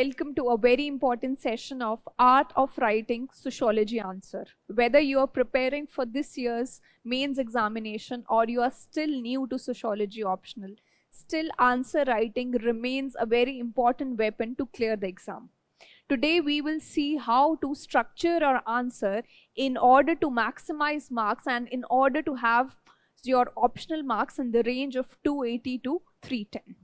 Welcome to a very important session of Art of Writing Sociology Answer. Whether you are preparing for this year's mains examination or you are still new to sociology optional, still answer writing remains a very important weapon to clear the exam. Today we will see how to structure our answer in order to maximize marks and in order to have your optional marks in the range of 280 to 310.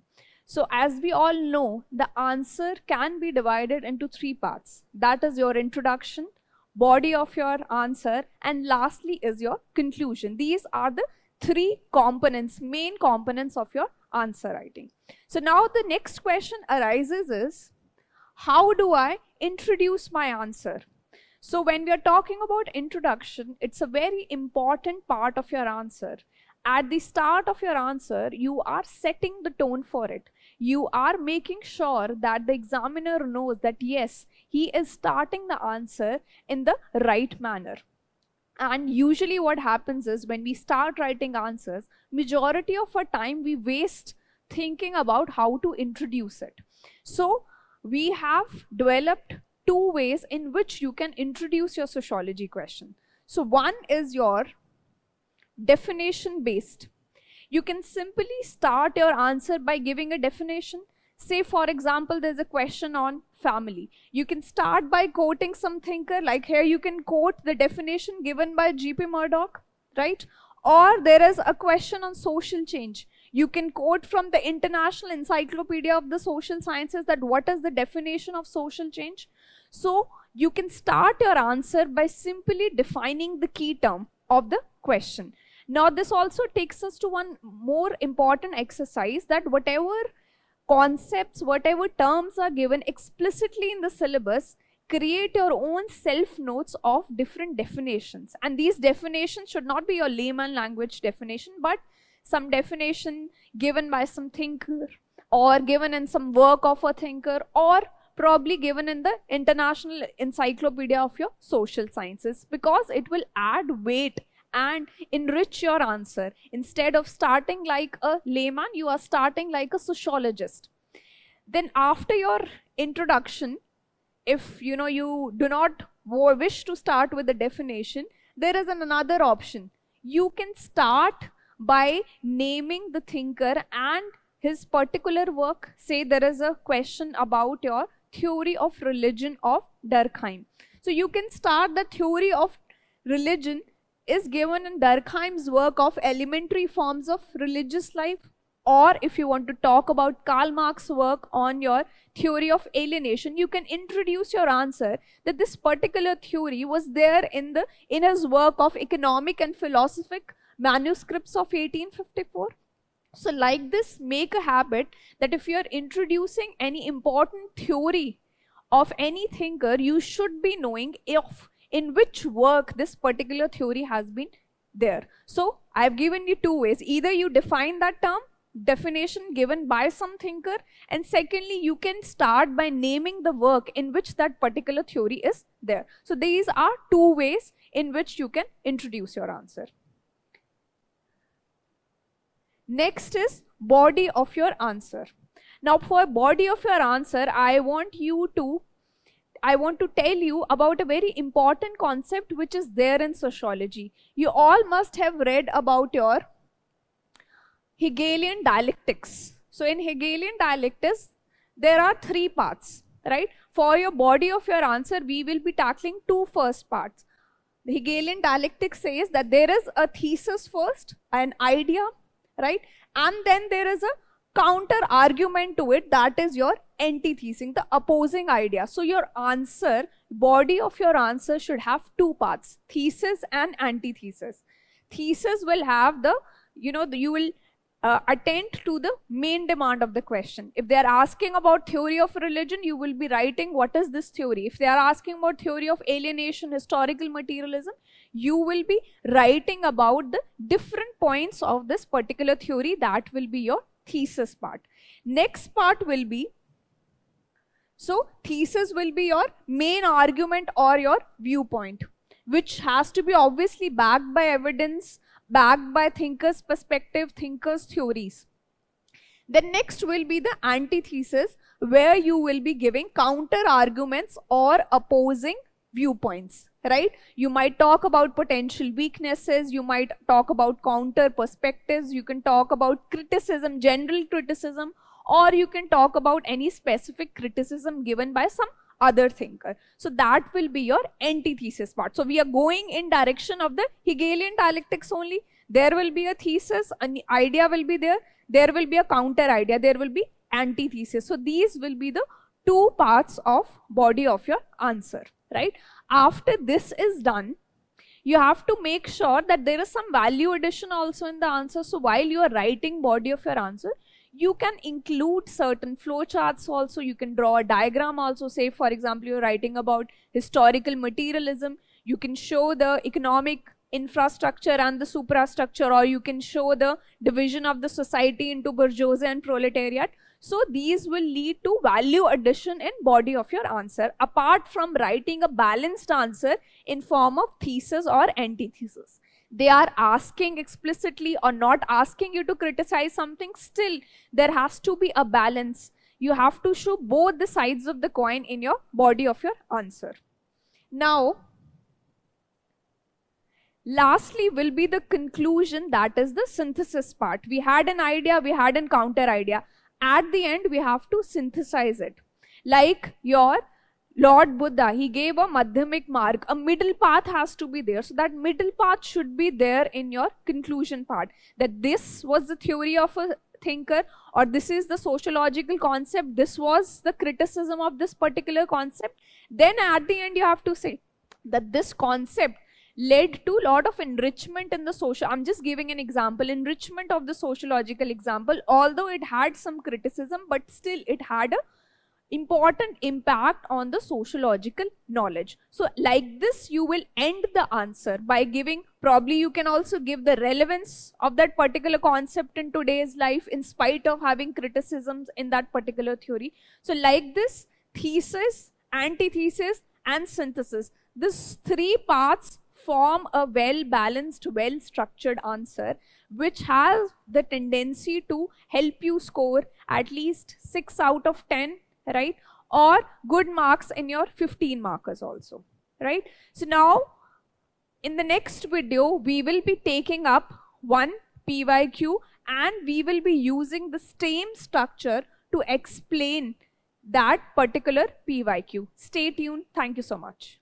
So as we all know, the answer can be divided into three parts. That is your introduction, body of your answer, and lastly is your conclusion. These are the three components, main components of your answer writing. So now the next question arises is, how do I introduce my answer? So when we are talking about introduction, it's a very important part of your answer. At the start of your answer, you are setting the tone for it. You are making sure that the examiner knows that yes, he is starting the answer in the right manner. And usually what happens is when we start writing answers, majority of our time we waste thinking about how to introduce it. So we have developed two ways in which you can introduce your sociology question. So one is your definition based. You can simply start your answer by giving a definition. Say for example, there's a question on family. You can start by quoting some thinker, like here you can quote the definition given by G.P. Murdoch, right? Or there is a question on social change. You can quote from the International Encyclopedia of the Social Sciences that what is the definition of social change. So you can start your answer by simply defining the key term of the question. Now this also takes us to one more important exercise, that whatever concepts, whatever terms are given explicitly in the syllabus, create your own self notes of different definitions. And these definitions should not be your layman language definition, but some definition given by some thinker or given in some work of a thinker or probably given in the International Encyclopedia of your Social Sciences, because it will add weight and enrich your answer. Instead of starting like a layman, you are starting like a sociologist. Then after your introduction, if you do not wish to start with the definition, there is another option. You can start by naming the thinker and his particular work. Say there is a question about your theory of religion of Durkheim. So you can start the theory of religion is given in Durkheim's work of Elementary Forms of Religious Life. Or if you want to talk about Karl Marx's work on your theory of alienation, you can introduce your answer that this particular theory was there in his work of Economic and Philosophic Manuscripts of 1854. So like this, make a habit that if you are introducing any important theory of any thinker, you should be knowing in which work this particular theory has been there. So I've given you two ways. Either you define that term, definition given by some thinker, and secondly, you can start by naming the work in which that particular theory is there. So these are two ways in which you can introduce your answer. Next is body of your answer. Now for body of your answer, I want to tell you about a very important concept which is there in sociology. You all must have read about your Hegelian dialectics. So in Hegelian dialectics, there are three parts, right? For your body of your answer, we will be tackling two first parts. The Hegelian dialectics says that there is a thesis first, an idea, right? And then there is a counter argument to it, that is your antithesis, the opposing idea. So your answer, body of your answer should have two parts, thesis and antithesis. Thesis will have you will attend to the main demand of the question. If they are asking about theory of religion, you will be writing what is this theory. If they are asking about theory of alienation, historical materialism, you will be writing about the different points of this particular theory. That will be your thesis part. Next part will be, so thesis will be your main argument or your viewpoint, which has to be obviously backed by evidence, backed by thinkers' perspective, thinkers' theories. Then next will be the antithesis, where you will be giving counter arguments or opposing viewpoints, right? You might talk about potential weaknesses, you might talk about counter perspectives, you can talk about criticism, general criticism, or you can talk about any specific criticism given by some other thinker. So that will be your antithesis part. So we are going in direction of the Hegelian dialectics only. There will be a thesis, an idea will be there will be a counter idea, there will be antithesis. So these will be the two parts of body of your answer, right? After this is done, you have to make sure that there is some value addition also in the answer. So while you are writing body of your answer, you can include certain flowcharts also, you can draw a diagram also. Say for example, you're writing about historical materialism, you can show the economic infrastructure and the suprastructure, or you can show the division of the society into bourgeoisie and proletariat. So these will lead to value addition in body of your answer, apart from writing a balanced answer in form of thesis or antithesis. They are asking explicitly or not asking you to criticize something, still there has to be a balance. You have to show both the sides of the coin in your body of your answer. Now, lastly will be the conclusion, that is the synthesis part. We had an idea, we had a counter idea. At the end, we have to synthesize it. Like your Lord Buddha, he gave a madhyamik marg, a middle path has to be there. So that middle path should be there in your conclusion part. That this was the theory of a thinker, or this is the sociological concept, this was the criticism of this particular concept. Then at the end, you have to say that this concept led to a lot of enrichment in the social, I'm just giving an example, enrichment of the sociological example, although it had some criticism, but still it had a important impact on the sociological knowledge. So like this, you will end the answer by giving, probably you can also give the relevance of that particular concept in today's life in spite of having criticisms in that particular theory. So like this, thesis, antithesis and synthesis, these three parts form a well-balanced, well-structured answer, which has the tendency to help you score at least 6 out of 10, right? Or good marks in your 15 markers also, right? So now, in the next video, we will be taking up one PYQ and we will be using the same structure to explain that particular PYQ. Stay tuned. Thank you so much.